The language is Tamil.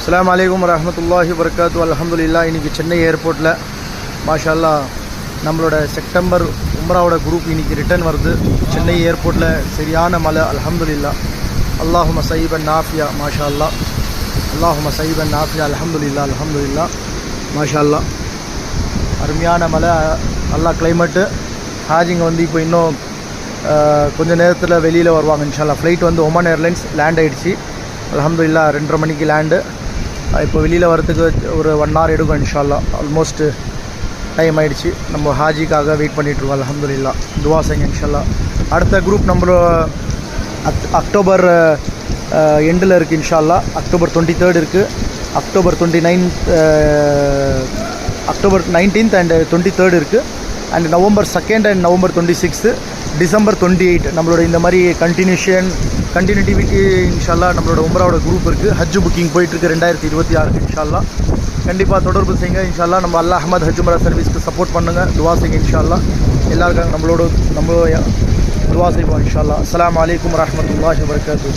அஸ்ஸலாமு அலைக்கும் வரஹ்மத்துல்லாஹி வபரகாத்துஹு. அல்ஹம்துலில்லாஹ். இன்றைக்கி சென்னை ஏர்போர்ட்டில் மாஷா அல்லாஹ் நம்மளோட செப்டம்பர் உம்ராவோட குரூப் இன்றைக்கி ரிட்டர்ன் வருது. சென்னை ஏர்போர்ட்டில் சரியான மழை. அல்ஹம்துலில்லாஹ். அல்லாஹும்ம சைபன் நாஃபியா. மாஷா அல்லாஹ். அல்லாஹும்ம சைபன் நாஃபியா. அல்ஹம்துலில்லாஹ். அல்ஹம்துலில்லாஹ். மாஷா அல்லாஹ் அருமையான மழை. நல்லா கிளைமேட்டு. ஹாஜிங்க வந்து இப்போ இன்னும் கொஞ்சம் நேரத்தில் வெளியில் வருவாங்க இன்ஷா அல்லாஹ். ஃப்ளைட் வந்து ஒமான் ஏர்லைன்ஸ் லேண்ட் ஆகிடுச்சு. அல்ஹம்துலில்லாஹ் 2:30 மணிக்கு லேண்டு. இப்போ வெளியில் வரத்துக்கு ஒரு 1 hour எடுக்கும் இன்ஷா அல்லாஹ். ஆல்மோஸ்ட் டைம் ஆகிடுச்சு. நம்ம ஹாஜிக்காக வெயிட் பண்ணிகிட்ருக்கோம். அல்ஹம்துலில்லாஹ். துவா செய்யுங்க இன்ஷா அல்லாஹ். அடுத்த குரூப் நம்மளோட அக்டோபர் எண்டில் இருக்குது இன்ஷா அல்லாஹ். அக்டோபர் 23 இருக்குது. அக்டோபர் 19th அண்ட் 23 இருக்குது. And November 2 and November 26, December 28 நம்மளோட இந்த மாதிரி கண்டினியூட்டிவிட்டி இன்ஷா அல்லாஹ் நம்மளோட உம்ராவோட குரூப் இருக்குது. ஹஜ் புக்கிங் போயிட்டுருக்கு 2026 இன்ஷா அல்லாஹ். கண்டிப்பாக தொடர்பு செய்யுங்க இன்ஷா அல்லாஹ். நம்ம அல்லாஹ் அஹமத் ஹஜ் உம்ரா சர்வீஸ்க்கு சப்போர்ட் பண்ணுங்கள். துவா செய்யுங்க இன்ஷா அல்லாஹ். எல்லாருக்காக நம்ம துவா செய்வோம் இன்ஷா அல்லாஹ். அஸ்ஸலாமு அலைக்கும் வரஹ்மத்துல்லாஹி வபரகாத்துஹு.